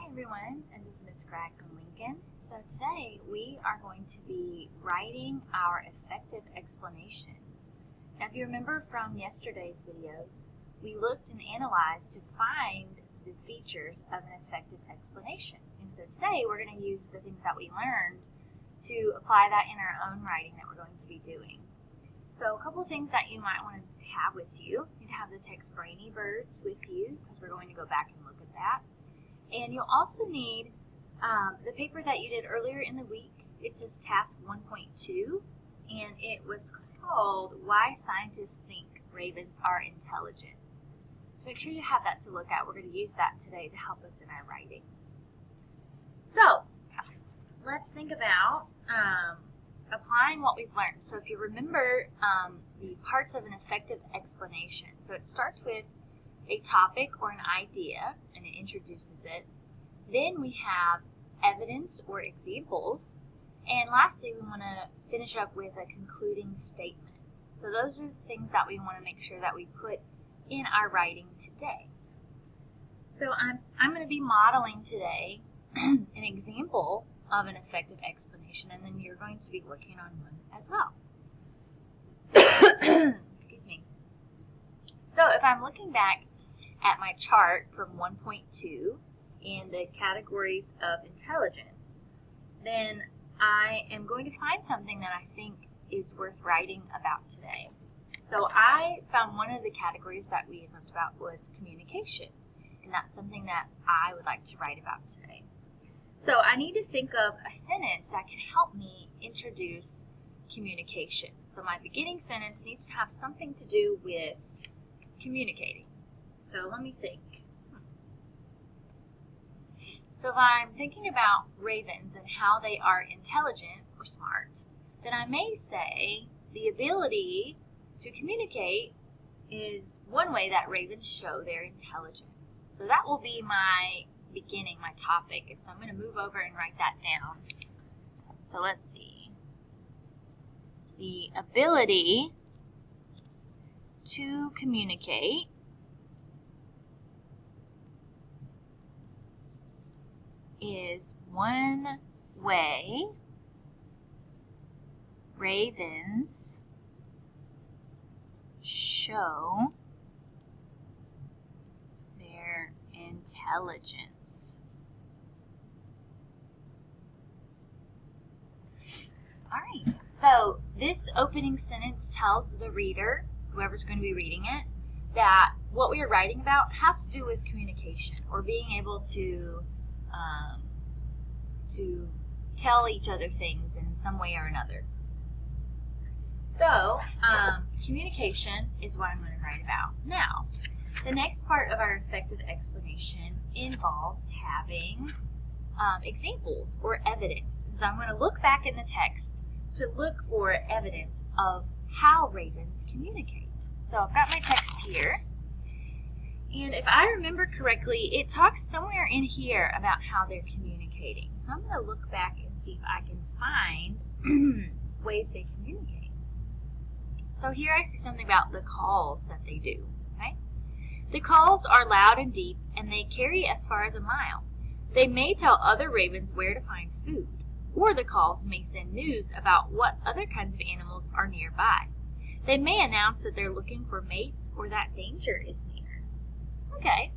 everyone, and this is Miss Gragson Lincoln. So today we are going to be writing our effective explanations. Now if you remember from yesterday's videos, we looked and analyzed to find the features of an effective explanation. And so today we're going to use the things that we learned to apply that in our own writing that we're going to be doing. So a couple of things that you might want to have with you. You'd have the text Brainy Birds with you because we're going to go back and look at that. And you'll also need the paper that you did earlier in the week. It says Task 1.2, and it was called Why Scientists Think Ravens Are Intelligent. So make sure you have that to look at. We're going to use that today to help us in our writing. So let's think about applying what we've learned. So if you remember the parts of an effective explanation, so it starts with a topic or an idea, and it introduces it. Then we have evidence or examples. And lastly, we want to finish up with a concluding statement. So those are the things that we want to make sure that we put in our writing today. So I'm going to be modeling today an example of an effective explanation, and then you're going to be working on one as well. Excuse me. So if I'm looking back at my chart from 1.2 in the categories of intelligence, then I am going to find something that I think is worth writing about today. So I found one of the categories that we had talked about was communication, and that's something that I would like to write about today. So I need to think of a sentence that can help me introduce communication. So my beginning sentence needs to have something to do with communicating. So let me think. So if I'm thinking about ravens and how they are intelligent or smart, then I may say the ability to communicate is one way that ravens show their intelligence. So that will be my beginning, my topic. And so I'm going to move over and write that down. So let's see. The ability to communicate is one way ravens show their intelligence. All right, so this opening sentence tells the reader, whoever's going to be reading it, that what we are writing about has to do with communication or being able to tell each other things in some way or another. So communication is what I'm going to write about. Now, the next part of our effective explanation involves having examples or evidence. So I'm going to look back in the text to look for evidence of how ravens communicate. So I've got my text here, and if I remember correctly, it talks somewhere in here about how they're communicating. So I'm going to look back and see if I can find ways they communicate. So here I see something about the calls that they do. Okay? The calls are loud and deep, and they carry as far as a mile. They may tell other ravens where to find food, or the calls may send news about what other kinds of animals are nearby. They may announce that they're looking for mates or that danger is near. Okay,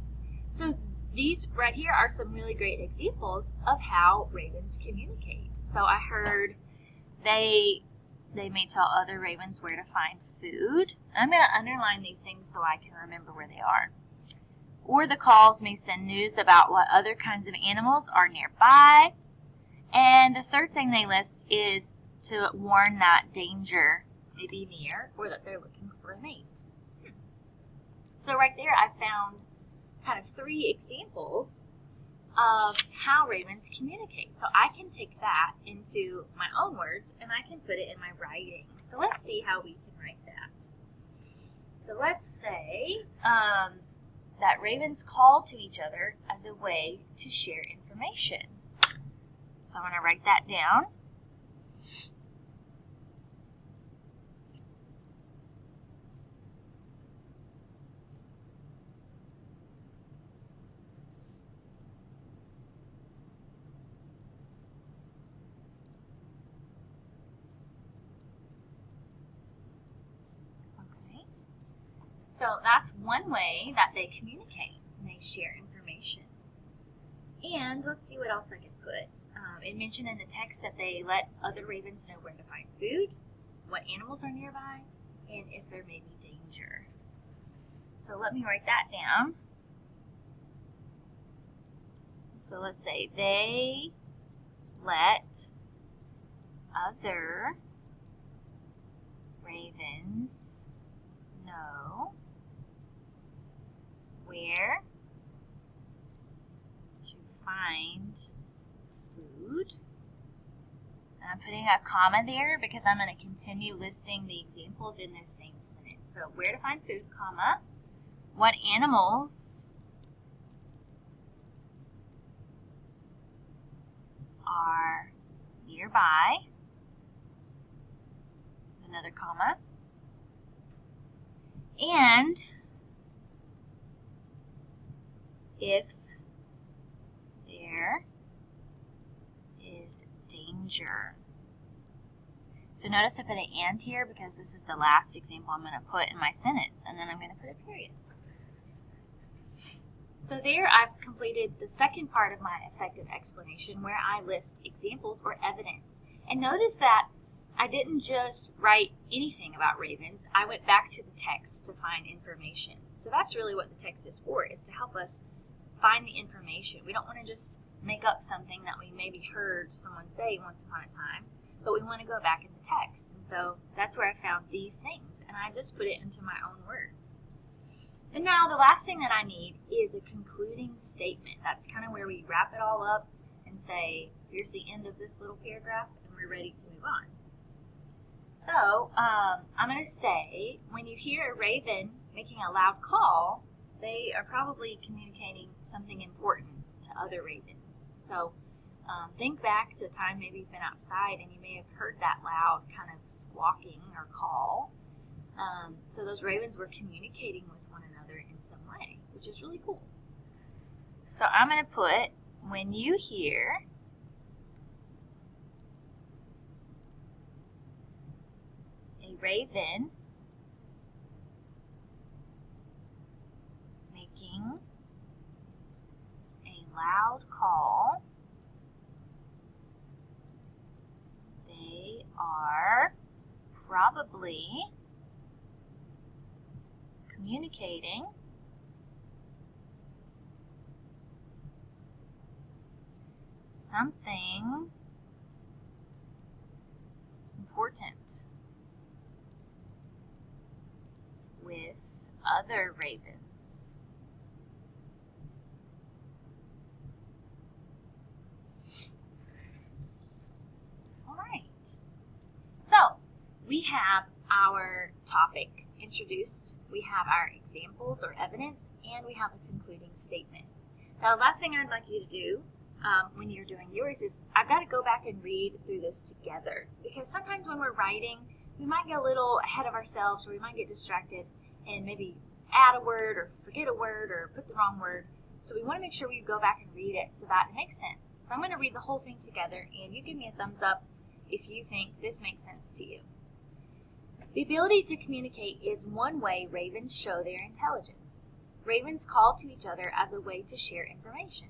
so these right here are some really great examples of how ravens communicate. So I heard they may tell other ravens where to find food. I'm going to underline these things so I can remember where they are. Or the calls may send news about what other kinds of animals are nearby. And the third thing they list is to warn that danger may be near or that they're looking for a mate. So right there I found kind of 3 examples of how ravens communicate. So I can take that into my own words and I can put it in my writing. So let's see how we can write that. So let's say that ravens call to each other as a way to share information. So I'm going to write that down. So that's one way that they communicate and they share information. And let's see what else I can put. It mentioned in the text that they let other ravens know where to find food, what animals are nearby, and if there may be danger. So let me write that down. So let's say they let other ravens know where to find food. And I'm putting a comma there because I'm going to continue listing the examples in this same sentence. So where to find food, comma, what animals are nearby, another comma, and if there is danger. So notice I put an and here because this is the last example I'm going to put in my sentence, and then I'm going to put a period. So there I've completed the second part of my effective explanation where I list examples or evidence. And notice that I didn't just write anything about ravens. I went back to the text to find information. So that's really what the text is for, is to help us find the information. We don't want to just make up something that we maybe heard someone say once upon a time, but we want to go back in the text. And so that's where I found these things, and I just put it into my own words. And now the last thing that I need is a concluding statement. That's kind of where we wrap it all up and say, here's the end of this little paragraph, and we're ready to move on. So I'm going to say, when you hear a raven making a loud call, they are probably communicating something important to other ravens. So think back to a time maybe you've been outside and you may have heard that loud kind of squawking or call. So those ravens were communicating with one another in some way, which is really cool. So I'm going to put, when you hear a raven making a loud call, they are probably communicating something important with other ravens. All right. So we have our topic introduced. We have our examples or evidence, and we have a concluding statement. Now, the last thing I'd like you to do when you're doing yours is I've got to go back and read through this together, because sometimes when we're writing, we might get a little ahead of ourselves, or we might get distracted and maybe add a word or forget a word or put the wrong word. So we want to make sure we go back and read it so that it makes sense. So I'm going to read the whole thing together, and you give me a thumbs up if you think this makes sense to you. The ability to communicate is one way ravens show their intelligence. Ravens call to each other as a way to share information.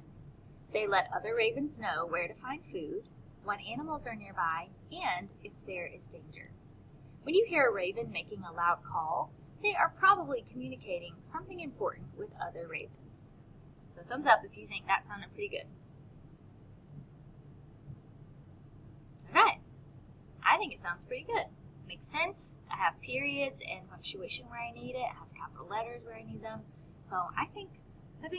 They let other ravens know where to find food, what animals are nearby, and if there is danger. When you hear a raven making a loud call, they are probably communicating something important with other ravens. So thumbs up if you think that sounded pretty good. Okay, I think it sounds pretty good. Makes sense. I have periods and punctuation where I need it. I have capital letters where I need them. So I think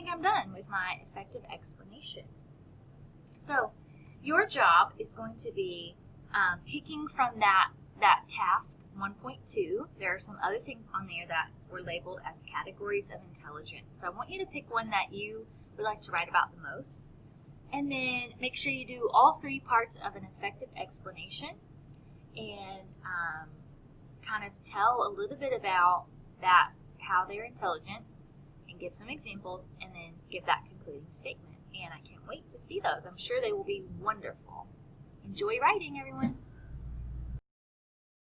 I'm done with my effective explanation. So your job is going to be picking from that task 1.2. There are some other things on there that were labeled as categories of intelligence. So I want you to pick one that you would like to write about the most. And then make sure you do all three parts of an effective explanation, and kind of tell a little bit about that, how they're intelligent, and give some examples, and then give that concluding statement. And I can't wait to see those. I'm sure they will be wonderful. Enjoy writing, everyone.